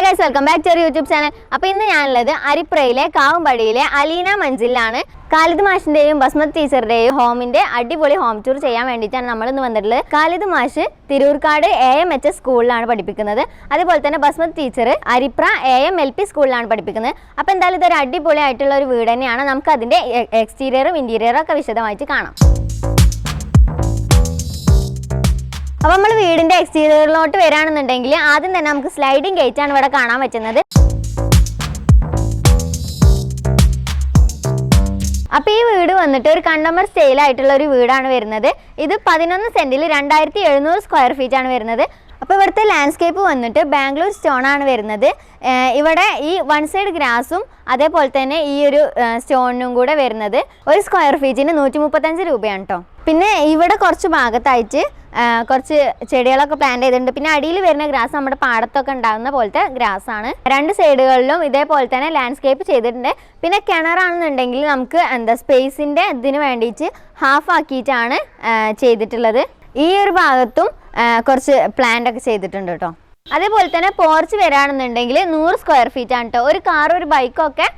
Guys, welcome back to YouTube channel. അപ്പോൾ ഇന്ന് ഞാനുള്ളത് അരിപ്രയിലെ കാവുംപടിയിലെ അലീന മഞ്ചിലാണ്. ഖാലിദ് മാഷിന്റെയും ബസ്മത് ടീച്ചറുടെയും ഹോമിന്റെ അടിപൊളി ഹോം ടൂർ ചെയ്യാൻ വേണ്ടിയിട്ടാണ് നമ്മൾ ഇന്ന് വന്നിട്ടുള്ളത്. ഖാലിദ് മാഷ് തിരൂർക്കാട് AMHS സ്കൂളിലാണ് പഠിപ്പിക്കുന്നത്. അതുപോലെ തന്നെ ബസ്മത് ടീച്ചർ അരിപ്ര AMLP സ്കൂളിലാണ് പഠിപ്പിക്കുന്നത്. അപ്പോൾ എന്തായാലും ഇതൊരു അടിപൊളിയായിട്ടുള്ള ഒരു വീട് തന്നെയാണ്. നമുക്ക് അതിന്റെ എക്സ്റ്റീരിയറും ഇന്റീരിയറും ഒക്കെ വിശദമായിട്ട് കാണാം. അപ്പോൾ നമ്മൾ വീടിന്റെ എക്സ്റ്റീരിയറിലോട്ട് വരാണെന്നുണ്ടെങ്കിൽ ആദ്യം തന്നെ നമുക്ക് സ്ലൈഡിംഗ് ഗേറ്റ് ആണ് ഇവിടെ കാണാൻ പറ്റുന്നത്. അപ്പോൾ ഈ വീട് വന്നിട്ട് ഒരു കണ്ടംപററി സ്റ്റൈലായിട്ടുള്ള ഒരു വീടാണ് വരുന്നത്. ഇത് 11 സെന്റിൽ 2700 സ്ക്വയർ ഫീറ്റ് ആണ് വരുന്നത്. അപ്പോൾ ഇവിടുത്തെ ലാൻഡ്സ്കേപ്പ് വന്നിട്ട് ബാംഗ്ലൂർ സ്റ്റോൺ ആണ് വരുന്നത്. ഇവിടെ ഈ വൺ സൈഡ് ഗ്രാസും അതേപോലെ തന്നെ ഈ ഒരു സ്റ്റോണിനും കൂടെ വരുന്നത് ഒരു സ്ക്വയർ ഫീറ്റിന് 135 രൂപയാണ് കേട്ടോ. പിന്നെ ഇവിടെ കുറച്ച് ഭാഗത്തായിട്ട് കുറച്ച് ചെടികളൊക്കെ പ്ലാന്റ് ചെയ്തിട്ടുണ്ട്. പിന്നെ അടിയിൽ വരുന്ന ഗ്രാസ് നമ്മുടെ പാടത്തൊക്കെ ഉണ്ടാകുന്ന പോലത്തെ ഗ്രാസ് ആണ്. രണ്ട് സൈഡുകളിലും ഇതേപോലെ തന്നെ ലാൻഡ്സ്കേപ്പ് ചെയ്തിട്ടുണ്ട്. പിന്നെ കിണറാണെന്നുണ്ടെങ്കിൽ നമുക്ക് സ്പേസിന്റെ ഇതിന് വേണ്ടിയിട്ട് ഹാഫ് ആക്കിയിട്ടാണ് ചെയ്തിട്ടുള്ളത്. ഈ ഒരു ഭാഗത്തും കുറച്ച് പ്ലാന്റ് ഒക്കെ ചെയ്തിട്ടുണ്ട് കേട്ടോ. അതേപോലെ തന്നെ പോർച്ച് വരാണെന്നുണ്ടെങ്കിൽ 100 സ്ക്വയർ ഫീറ്റ് ആണ് കേട്ടോ. ഒരു കാറും ഒരു ബൈക്കും ഒക്കെ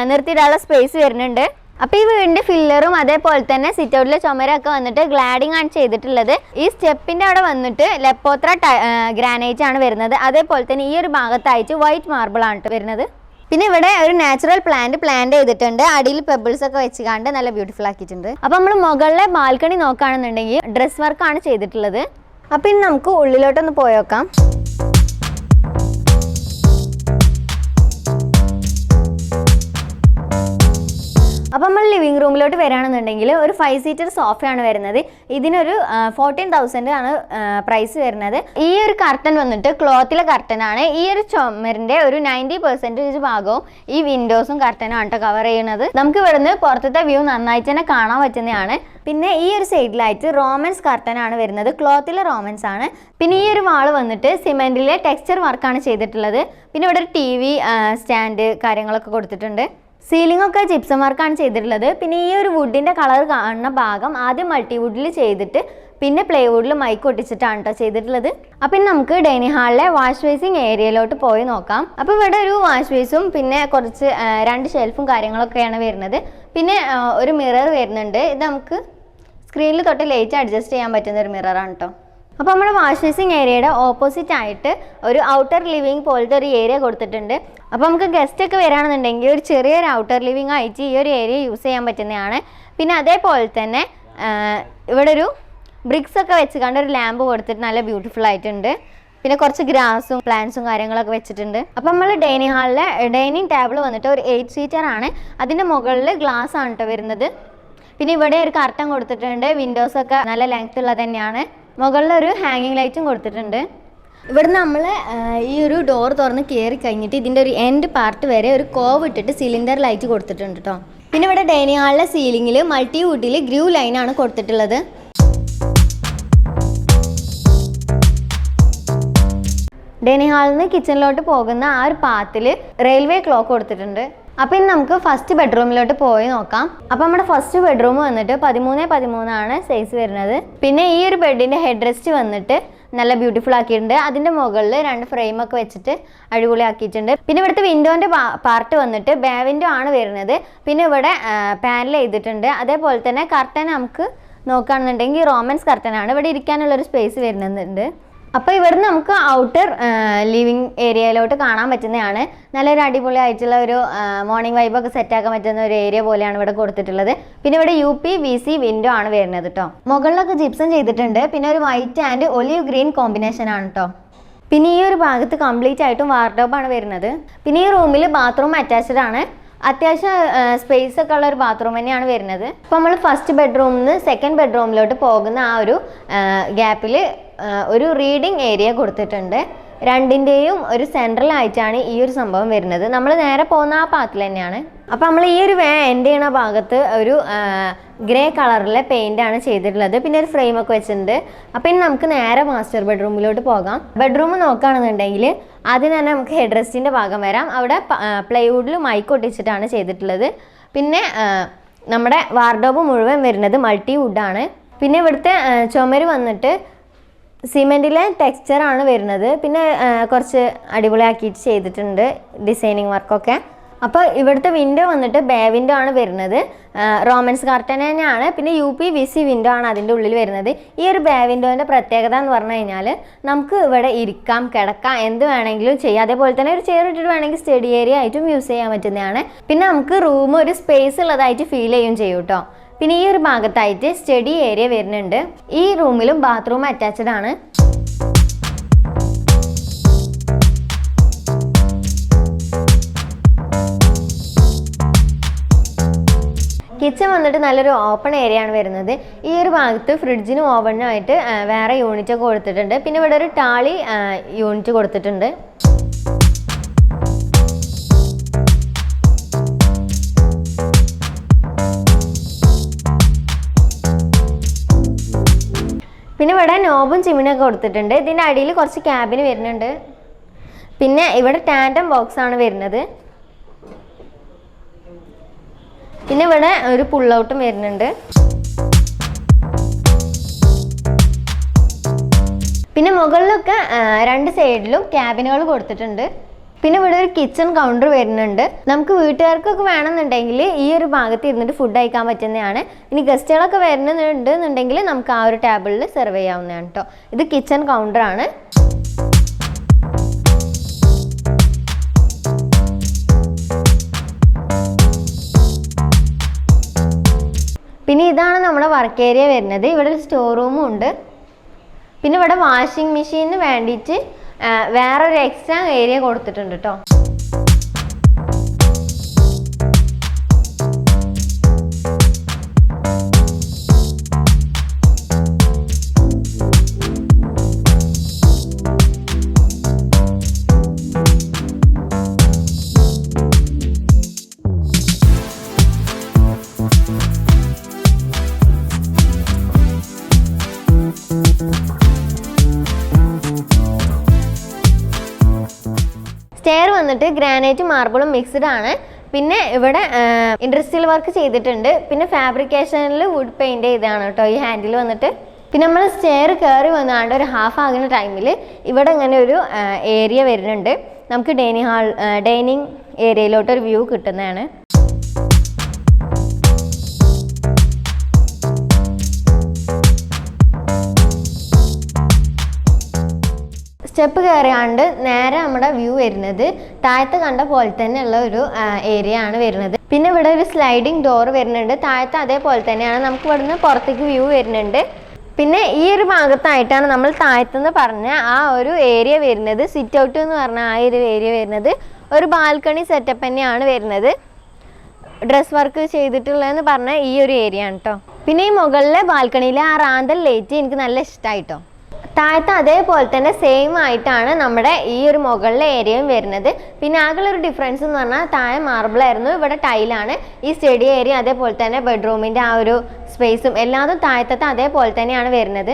നിർത്തിയിടാനുള്ള സ്പേസ് വരുന്നുണ്ട്. അപ്പോൾ ഈ വീടിന്റെ ഫില്ലറും അതേപോലെ തന്നെ സിറ്റ് ഔട്ടിലെ ചുമരൊക്കെ വന്നിട്ട് ഗ്ലാഡിംഗ് ആണ് ചെയ്തിട്ടുള്ളത്. ഈ സ്റ്റെപ്പിന്റെ അവിടെ വന്നിട്ട് ലെപ്പോത്ര ഗ്രാനൈറ്റ് ആണ് വരുന്നത്. അതേപോലെ തന്നെ ഈ ഒരു ഭാഗത്തായിട്ട് വൈറ്റ് മാർബിൾ ആണ് വരുന്നത്. പിന്നെ ഇവിടെ ഒരു നാച്ചുറൽ പ്ലാന്റ് ചെയ്തിട്ടുണ്ട്. അടിയിൽ പെബിൾസ് ഒക്കെ വെച്ചുകൊണ്ട് നല്ല ബ്യൂട്ടിഫുൾ ആക്കിയിട്ടുണ്ട്. അപ്പോൾ നമ്മൾ മുകളിലെ ബാൽക്കണി നോക്കുകയാണെന്നുണ്ടെങ്കിൽ ഡ്രസ് വർക്ക് ആണ് ചെയ്തിട്ടുള്ളത്. അപ്പോൾ ഇനി നമുക്ക് ഉള്ളിലോട്ടൊന്ന് പോയേക്കാം. അപ്പോൾ നമ്മൾ ലിവിംഗ് റൂമിലോട്ട് വരികയാണെന്നുണ്ടെങ്കിൽ ഒരു 5 സീറ്റർ സോഫയാണ് വരുന്നത്. ഇതിനൊരു 14,000 ആണ് പ്രൈസ് വരുന്നത്. ഈ ഒരു കർട്ടൻ വന്നിട്ട് ക്ലോത്തിലെ കർട്ടൻ ആണ്. ഈ ഒരു ചുമരിന്റെ ഒരു 90% ഭാഗവും ഈ വിൻഡോസും കർട്ടനും ആണ് കവർ ചെയ്യുന്നത്. നമുക്ക് ഇവിടുന്ന് പുറത്തത്തെ വ്യൂ നന്നായിട്ട് തന്നെ കാണാൻ പറ്റുന്നതാണ്. പിന്നെ ഈ ഒരു സൈഡിലായിട്ട് റോമൻസ് കർട്ടൻ ആണ് വരുന്നത്. ക്ലോത്തിലെ റോമൻസ് ആണ്. പിന്നെ ഈ ഒരു വാള് വന്നിട്ട് സിമെന്റിലെ ടെക്സ്ചർ വർക്കാണ് ചെയ്തിട്ടുള്ളത്. പിന്നെ ഇവിടെ ഒരു TV സ്റ്റാൻഡ് കാര്യങ്ങളൊക്കെ കൊടുത്തിട്ടുണ്ട്. സീലിംഗ് ഒക്കെ ജിപ്സം വർക്കാണ് ചെയ്തിട്ടുള്ളത്. പിന്നെ ഈ ഒരു വുഡിന്റെ കളർ കാണുന്ന ഭാഗം ആദ്യം മൾട്ടിവുഡിൽ ചെയ്തിട്ട് പിന്നെ പ്ലൈവുഡിൽ മൈക്ക് ഒട്ടിച്ചിട്ടാണ് കേട്ടോ ചെയ്തിട്ടുള്ളത്. അപ്പം നമുക്ക് ഡൈനിങ് ഹാളിലെ വാഷ് ബേസിങ് ഏരിയയിലോട്ട് പോയി നോക്കാം. അപ്പോൾ ഇവിടെ ഒരു വാഷ് ബേസും പിന്നെ കുറച്ച് 2 ഷെൽഫും കാര്യങ്ങളൊക്കെയാണ് വരുന്നത്. പിന്നെ ഒരു മിറർ വരുന്നുണ്ട്. ഇത് നമുക്ക് സ്ക്രീനിൽ തൊട്ട് ലൈറ്റ് അഡ്ജസ്റ്റ് ചെയ്യാൻ പറ്റുന്ന ഒരു മിററാണ് കേട്ടോ. അപ്പോൾ നമ്മുടെ വാഷ് ബേസിങ് ഏരിയയുടെ ഓപ്പോസിറ്റ് ആയിട്ട് ഒരു ഔട്ടർ ലിവിങ് പോലത്തെ ഒരു ഏരിയ കൊടുത്തിട്ടുണ്ട്. അപ്പോൾ നമുക്ക് ഗസ്റ്റ് ഒക്കെ വരികയാണെന്നുണ്ടെങ്കിൽ ഒരു ചെറിയൊരു ഔട്ടർ ലിവിങ് ആയിട്ട് ഈ ഒരു ഏരിയ യൂസ് ചെയ്യാൻ പറ്റുന്നതാണ്. പിന്നെ അതേപോലെ തന്നെ ഇവിടെ ഒരു ബ്രിക്സ് ഒക്കെ വെച്ച് കണ്ട് ഒരു ലാമ്പ് കൊടുത്തിട്ട് നല്ല ബ്യൂട്ടിഫുൾ ആയിട്ടുണ്ട്. പിന്നെ കുറച്ച് ഗ്രാസും പ്ലാന്റ്സും കാര്യങ്ങളൊക്കെ വെച്ചിട്ടുണ്ട്. അപ്പോൾ നമ്മൾ ഡൈനിങ് ഹാളിലെ ഡൈനിങ് ടേബിൾ വന്നിട്ട് ഒരു 8 സീറ്റർ ആണ്. അതിൻ്റെ മുകളിൽ ഗ്ലാസ് ആണ് കേട്ടോ വരുന്നത്. പിന്നെ ഇവിടെ ഒരു കർട്ടൻ കൊടുത്തിട്ടുണ്ട്. വിൻഡോസൊക്കെ നല്ല ലെങ്ത് ഉള്ളത് തന്നെയാണ്. മുകളിലൊരു ഹാങ്ങിങ് ലൈറ്റും കൊടുത്തിട്ടുണ്ട്. ഇവിടെ നമ്മൾ ഈ ഒരു ഡോർ തുറന്ന് കയറി കഴിഞ്ഞിട്ട് ഇതിൻ്റെ ഒരു എൻഡ് പാർട്ട് വരെ ഒരു കോവ് ഇട്ടിട്ട് സിലിണ്ടർ ലൈറ്റ് കൊടുത്തിട്ടുണ്ട് കേട്ടോ. പിന്നെ ഇവിടെ ഡൈനിങ് ഹാളിലെ സീലിംഗിൽ മൾട്ടിവുഡിൽ ഗ്രൂ ലൈനാണ് കൊടുത്തിട്ടുള്ളത്. ഡൈനിങ് ഹാളിൽ നിന്ന് കിച്ചണിലോട്ട് പോകുന്ന ആ ഒരു പാത്തിൽ റെയിൽവേ ക്ലോക്ക് കൊടുത്തിട്ടുണ്ട്. അപ്പോൾ ഇനി നമുക്ക് ഫസ്റ്റ് ബെഡ്റൂമിലോട്ട് പോയി നോക്കാം. അപ്പോൾ നമ്മുടെ ഫസ്റ്റ് ബെഡ്റൂം വന്നിട്ട് 13x13 ആണ് സൈസ് വരുന്നത്. പിന്നെ ഈ ഒരു ബെഡിൻ്റെ ഹെഡ് റെസ്റ്റ് വന്നിട്ട് നല്ല ബ്യൂട്ടിഫുൾ ആക്കിയിട്ടുണ്ട്. അതിൻ്റെ മുകളിൽ 2 ഫ്രെയിമൊക്കെ വെച്ചിട്ട് അടിപൊളി ആക്കിയിട്ടുണ്ട്. പിന്നെ ഇവിടുത്തെ വിൻഡോൻ്റെ പാർട്ട് വന്നിട്ട് ബേ വിൻഡോ ആണ് വരുന്നത്. പിന്നെ ഇവിടെ പാനൽ ചെയ്തിട്ടുണ്ട്. അതേപോലെ തന്നെ കർട്ടൻ നമുക്ക് നോക്കുകയാണെന്നുണ്ടെങ്കിൽ റോമൻസ് കർട്ടനാണ്. ഇവിടെ ഇരിക്കാനുള്ളൊരു സ്പേസ് വരുന്നുണ്ട്. അപ്പോൾ ഇവിടുന്ന് നമുക്ക് ഔട്ടർ ലിവിങ് ഏരിയയിലോട്ട് കാണാൻ പറ്റുന്നതാണ്. നല്ലൊരു അടിപൊളി ആയിട്ടുള്ള ഒരു മോർണിംഗ് വൈബൊക്കെ സെറ്റാക്കാൻ പറ്റുന്ന ഒരു ഏരിയ പോലെയാണ് ഇവിടെ കൊടുത്തിട്ടുള്ളത്. പിന്നെ ഇവിടെ UPVC വിൻഡോ ആണ് വരുന്നത് കേട്ടോ. മുകളിലൊക്കെ ജിപ്സം ചെയ്തിട്ടുണ്ട്. പിന്നെ ഒരു white and olive green combination ആണ് കേട്ടോ. പിന്നെ ഈ ഒരു ഭാഗത്ത് കംപ്ലീറ്റ് ആയിട്ടും വാർഡ്രോബാണ് വരുന്നത്. പിന്നെ ഈ റൂമിൽ ബാത്റൂം അറ്റാച്ച്ഡ് ആണ്. അത്യാവശ്യം സ്പേസ് ഒക്കെ ഉള്ള ഒരു ബാത്റൂം തന്നെയാണ് വരുന്നത്. അപ്പോൾ നമ്മൾ ഫസ്റ്റ് ബെഡ്റൂമിൽ നിന്ന് സെക്കൻഡ് ബെഡ്റൂമിലോട്ട് പോകുന്ന ആ ഒരു ഗ്യാപ്പിൽ ഒരു റീഡിങ് ഏരിയ കൊടുത്തിട്ടുണ്ട്. രണ്ടിൻ്റെയും ഒരു സെൻട്രലായിട്ടാണ് ഈ ഒരു സംഭവം വരുന്നത്. നമ്മൾ നേരെ പോകുന്ന ആ പാത്തിൽ തന്നെയാണ്. അപ്പോൾ നമ്മൾ ഈ ഒരു എൻഡ് ചെയ്യണ ഭാഗത്ത് ഒരു ഗ്രേ കളറിലെ പെയിൻ്റ് ആണ് ചെയ്തിട്ടുള്ളത്. പിന്നെ ഒരു ഫ്രെയിമൊക്കെ വെച്ചിട്ടുണ്ട്. അപ്പോൾ ഇനി നമുക്ക് നേരെ മാസ്റ്റർ ബെഡ്റൂമിലോട്ട് പോകാം. ബെഡ്റൂം നോക്കുകയാണെന്നുണ്ടെങ്കിൽ ആദ്യം തന്നെ നമുക്ക് ഹെഡ് റെസ്റ്റിൻ്റെ ഭാഗം വരാം. അവിടെ പ്ലൈവുഡിൽ മൈക്ക് ഒട്ടിച്ചിട്ടാണ് ചെയ്തിട്ടുള്ളത്. പിന്നെ നമ്മുടെ വാർഡ്രോബ് മുഴുവൻ വരുന്നത് മൾട്ടിവുഡാണ്. പിന്നെ ഇവിടുത്തെ ചുമര് വന്നിട്ട് സിമെൻറ്റിലെ ടെക്സ്ചറാണ് വരുന്നത്. പിന്നെ കുറച്ച് അടിപൊളിയാക്കിയിട്ട് ചെയ്തിട്ടുണ്ട് ഡിസൈനിങ് വർക്കൊക്കെ. അപ്പോൾ ഇവിടുത്തെ വിൻഡോ വന്നിട്ട് ബേ വിൻഡോ ആണ് വരുന്നത്. റോമൻസ് കർട്ടൻ തന്നെയാണ്. പിന്നെ UPVC വിൻഡോ ആണ് അതിൻ്റെ ഉള്ളിൽ വരുന്നത്. ഈ ഒരു ബേ വിൻഡോൻ്റെ പ്രത്യേകത എന്ന് പറഞ്ഞു കഴിഞ്ഞാൽ നമുക്ക് ഇവിടെ ഇരിക്കാം, കിടക്കാം, എന്ത് വേണമെങ്കിലും ചെയ്യാം. അതേപോലെ തന്നെ ഒരു ചെയർ ഇട്ടിട്ട് വേണമെങ്കിൽ സ്റ്റഡി ഏരിയ ആയിട്ടും യൂസ് ചെയ്യാൻ പറ്റുന്നതാണ്. പിന്നെ നമുക്ക് റൂം ഒരു സ്പേസ് ഉള്ളതായിട്ട് ഫീൽ ചെയ്യും ചെയ്യും കേട്ടോ. പിന്നെ ഈ ഒരു ഭാഗത്തായിട്ട് സ്റ്റഡി ഏരിയ വരുന്നുണ്ട്. ഈ റൂമിലും ബാത്റൂം അറ്റാച്ച്ഡ് ആണ്. കിച്ചൺ വന്നിട്ട് നല്ലൊരു ഓപ്പൺ ഏരിയ ആണ് വരുന്നത്. ഈ ഒരു ഭാഗത്ത് ഫ്രിഡ്ജിനും ഓവനും ആയിട്ട് വേറെ യൂണിറ്റ് ഒക്കെ കൊടുത്തിട്ടുണ്ട്. പിന്നെ ഇവിടെ ഒരു ടാളി യൂണിറ്റ് കൊടുത്തിട്ടുണ്ട്. പിന്നെ ഇവിടെ നോബും ചിമ്മിനൊക്കെ കൊടുത്തിട്ടുണ്ട്. ഇതിൻ്റെ അടിയിൽ കുറച്ച് ക്യാബിന് വരുന്നുണ്ട്. പിന്നെ ഇവിടെ ടാൻഡം ബോക്സ് ആണ് വരുന്നത്. പിന്നെ ഇവിടെ ഒരു പുൾ ഔട്ടും വരുന്നുണ്ട്. പിന്നെ മുകളിലൊക്കെ രണ്ട് സൈഡിലും ക്യാബിനുകൾ കൊടുത്തിട്ടുണ്ട്. പിന്നെ ഇവിടെ ഒരു കിച്ചൺ കൗണ്ടർ വരുന്നുണ്ട്. നമുക്ക് വീട്ടുകാർക്കൊക്കെ വേണമെന്നുണ്ടെങ്കിൽ ഈ ഒരു ഭാഗത്ത് ഇരുന്നിട്ട് ഫുഡ് കഴിക്കാൻ പറ്റുന്നതാണ്. ഇനി ഗസ്റ്റുകളൊക്കെ വരുന്നുണ്ടെന്നുണ്ടെങ്കിൽ നമുക്ക് ആ ഒരു ടേബിളിൽ സെർവ് ചെയ്യാവുന്നതാണ് കേട്ടോ. ഇത് കിച്ചൺ കൗണ്ടറാണ്. പിന്നെ ഇതാണ് നമ്മുടെ വർക്ക് ഏരിയ വരുന്നത്. ഇവിടെ ഒരു സ്റ്റോർ റൂമും ഉണ്ട്. പിന്നെ ഇവിടെ വാഷിംഗ് മെഷീനിന് വേണ്ടിയിട്ട് വേറൊരു എക്സ്ട്രാ ഏരിയ കൊടുത്തിട്ടുണ്ട് കേട്ടോ. സ്റ്റെയർ വന്നിട്ട് ഗ്രാനൈറ്റും മാർബിളും മിക്സ്ഡ് ആണ്. പിന്നെ ഇവിടെ ഇൻഡസ്ട്രിയൽ വർക്ക് ചെയ്തിട്ടുണ്ട്. പിന്നെ ഫാബ്രിക്കേഷനിൽ വുഡ് പെയിൻറ് ചെയ്താണ് കേട്ടോ ഈ ഹാൻഡിൽ വന്നിട്ട്. പിന്നെ നമ്മൾ സ്റ്റെയർ കയറി വന്നാണ്ട് ഒരു ഹാഫ് ആകുന്ന ടൈമിൽ ഇവിടെ ഇങ്ങനെ ഒരു ഏരിയ വരുന്നുണ്ട്. നമുക്ക് ഡൈനിങ് ഏരിയയിലോട്ട് ഒരു വ്യൂ കിട്ടുന്നതാണ്. സ്റ്റെപ്പ് കയറിയാണ്ട് നേരെ നമ്മുടെ വ്യൂ വരുന്നത് താഴത്ത് കണ്ട പോലെ തന്നെയുള്ള ഒരു ഏരിയ ആണ് വരുന്നത്. പിന്നെ ഇവിടെ ഒരു സ്ലൈഡിങ് ഡോർ വരുന്നുണ്ട്. താഴത്ത് അതേപോലെ തന്നെയാണ്. നമുക്ക് ഇവിടുന്ന് പുറത്തേക്ക് വ്യൂ വരുന്നുണ്ട്. പിന്നെ ഈ ഒരു ഭാഗത്തായിട്ടാണ് നമ്മൾ താഴത്തുനിന്ന് പറഞ്ഞ ആ ഒരു ഏരിയ വരുന്നത്. സിറ്റ് ഔട്ട് എന്ന് പറഞ്ഞ ആ ഒരു ഏരിയ വരുന്നത് ഒരു ബാൽക്കണി സെറ്റപ്പ് തന്നെയാണ് വരുന്നത്. ഡ്രസ് വർക്ക് ചെയ്തിട്ടുള്ളതെന്ന് പറഞ്ഞ ഈ ഒരു ഏരിയ ആണ് കേട്ടോ. പിന്നെ ഈ മുകളിലെ ബാൽക്കണിയിലെ ആ റാന്തൽ ലൈറ്റ് എനിക്ക് നല്ല ഇഷ്ടമായിട്ടോ. താഴത്ത് അതേപോലെ തന്നെ സെയിം ആയിട്ടാണ് നമ്മുടെ ഈ ഒരു മുകളിലെ ഏരിയയും വരുന്നത്. പിന്നെ ആകെയുള്ളൊരു ഡിഫറൻസ് എന്ന് പറഞ്ഞാൽ താഴെ മാർബിളായിരുന്നു, ഇവിടെ ടൈലാണ്. ഈ സ്റ്റഡി ഏരിയ അതേപോലെ തന്നെ ബെഡ്റൂമിൻ്റെ ആ ഒരു സ്പേസും എല്ലാതും താഴത്തെ അതേപോലെ തന്നെയാണ് വരുന്നത്.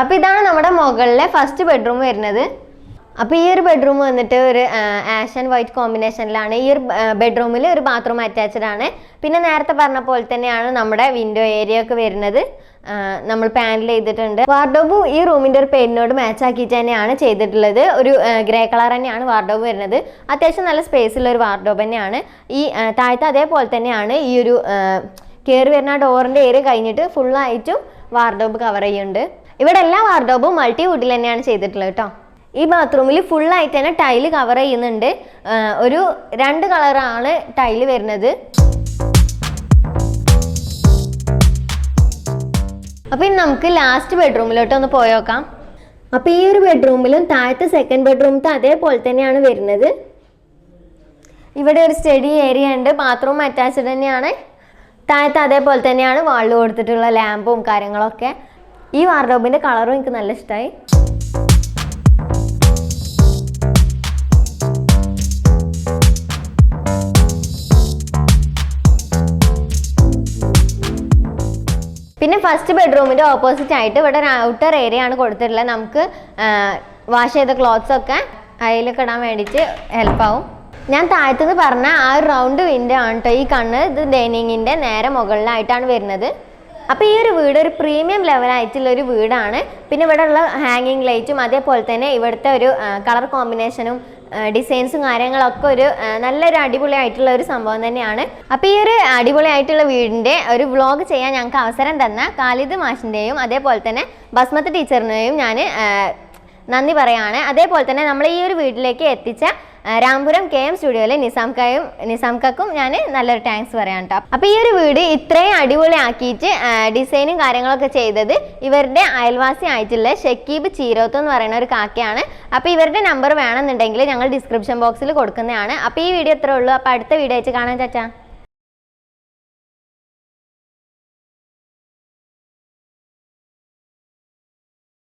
അപ്പോൾ ഇതാണ് നമ്മുടെ മുകളിലെ ഫസ്റ്റ് ബെഡ്റൂം വരുന്നത്. അപ്പോൾ ഈ ഒരു ബെഡ്റൂം വന്നിട്ട് ഒരു ആഷ് ആൻഡ് വൈറ്റ് കോമ്പിനേഷനിലാണ്. ഈ ഒരു ബെഡ്റൂമിൽ ഒരു ബാത്റൂം അറ്റാച്ച്ഡ് ആണ്. പിന്നെ നേരത്തെ പറഞ്ഞ പോലെ തന്നെയാണ് നമ്മുടെ വിൻഡോ ഏരിയ ഒക്കെ വരുന്നത്. നമ്മൾ പാനൽ ചെയ്തിട്ടുണ്ട്. വാർഡോബ് ഈ റൂമിൻ്റെ ഒരു പെയിന്റിനോട് മാച്ച് ആക്കിയിട്ട് തന്നെയാണ് ചെയ്തിട്ടുള്ളത്. ഒരു ഗ്രേ കളർ തന്നെയാണ് വാർഡോബ് വരുന്നത്. അത്യാവശ്യം നല്ല സ്പേസുള്ള ഒരു വാർഡോബ് തന്നെയാണ്. ഈ താഴത്തെ അതേപോലെ തന്നെയാണ് ഈ ഒരു കയറി വരുന്ന ഡോറിൻ്റെ ഏരിയ കഴിഞ്ഞിട്ട് ഫുള്ളായിട്ടും വാർഡോബ് കവർ ചെയ്യുന്നുണ്ട്. ഇവിടെ എല്ലാ വാർഡോബും മൾട്ടി വുഡിൽ തന്നെയാണ് ചെയ്തിട്ടുള്ളത് കേട്ടോ. ഈ ബാത്റൂമിൽ ഫുള്ളായിട്ട് തന്നെ ടൈല് കവർ ചെയ്യുന്നുണ്ട്. ഒരു 2 കളറാണ് ടൈല് വരുന്നത്. അപ്പോൾ ഇനി നമുക്ക് ലാസ്റ്റ് ബെഡ്റൂമിലോട്ട് ഒന്ന് പോയി നോക്കാം. അപ്പോൾ ഈ ഒരു ബെഡ്റൂമിലും താഴത്തെ സെക്കൻഡ് ബെഡ്റൂമത്തെ അതേപോലെ തന്നെയാണ് വരുന്നത്. ഇവിടെ ഒരു സ്റ്റഡി ഏരിയ ഉണ്ട്. ബാത്റൂം അറ്റാച്ച്ഡ് തന്നെയാണ്. താഴത്തെ അതേപോലെ തന്നെയാണ് വാളിൽ കൊടുത്തിട്ടുള്ള ലാമ്പും കാര്യങ്ങളൊക്കെ. ഈ വാർഡ്രോബിൻ്റെ കളറും എനിക്ക് നല്ല ഇഷ്ടമായി. പിന്നെ ഫസ്റ്റ് ബെഡ്റൂമിൻ്റെ ഓപ്പോസിറ്റ് ആയിട്ട് ഇവിടെ ഒരു ഔട്ടർ ഏരിയ ആണ് കൊടുത്തിട്ടുള്ളത്. നമുക്ക് വാഷ് ചെയ്ത ക്ലോത്ത്സ് ഒക്കെ അതിലൊക്കെ ഇടാൻ വേണ്ടിയിട്ട് ഹെൽപ്പാവും. ഞാൻ താഴത്തുനിന്ന് പറഞ്ഞ ആ ഒരു റൗണ്ട് വിൻഡോ ആണ് കേട്ടോ ഈ കണ്ണ്. ഇത് ഡൈനിങ്ങിൻ്റെ നേരെ മുകളിലായിട്ടാണ് വരുന്നത്. അപ്പോൾ ഈ ഒരു വീട് ഒരു പ്രീമിയം ലെവലായിട്ടുള്ള ഒരു വീടാണ്. പിന്നെ ഇവിടെ ഉള്ള ഹാങ്ങിങ് ലൈറ്റും അതേപോലെ തന്നെ ഇവിടുത്തെ ഒരു കളർ കോമ്പിനേഷനും ഡിസൈൻസും കാര്യങ്ങളൊക്കെ ഒരു നല്ലൊരു അടിപൊളിയായിട്ടുള്ള ഒരു സംഭവം തന്നെയാണ്. അപ്പോൾ ഈ ഒരു അടിപൊളിയായിട്ടുള്ള വീടിൻ്റെ ഒരു വ്ളോഗ് ചെയ്യാൻ ഞങ്ങൾക്ക് അവസരം തന്ന ഖാലിദ് മാഷിൻ്റെയും അതേപോലെ തന്നെ ബസ്മത്ത് ടീച്ചറിനെയും ഞാൻ നന്ദി പറയാണ്. അതേപോലെ തന്നെ നമ്മൾ ഈ ഒരു വീട്ടിലേക്ക് എത്തിച്ച രാംപുരം KM സ്റ്റുഡിയോയിലെ നിസാംക്കും ഞാൻ നല്ലൊരു താങ്ക്സ് പറയാം കേട്ടോ. അപ്പോൾ ഈ ഒരു വീട് ഇത്രയും അടിപൊളിയാക്കിയിട്ട് ഡിസൈനും കാര്യങ്ങളൊക്കെ ചെയ്തത് ഇവരുടെ അയൽവാസി ആയിട്ടുള്ള ഷക്കീബ് ചീരോത്ത് എന്ന് പറയുന്ന ഒരു കാക്കയാണ്. അപ്പോൾ ഇവരുടെ നമ്പർ വേണമെന്നുണ്ടെങ്കിൽ ഞങ്ങൾ ഡിസ്ക്രിപ്ഷൻ ബോക്സിൽ കൊടുക്കുന്നതാണ്. അപ്പോൾ ഈ വീഡിയോ ഇത്രേ ഉള്ളൂ. അപ്പോൾ അടുത്ത വീഡിയോ ആയിട്ട് കാണാൻ ചാച്ചാ.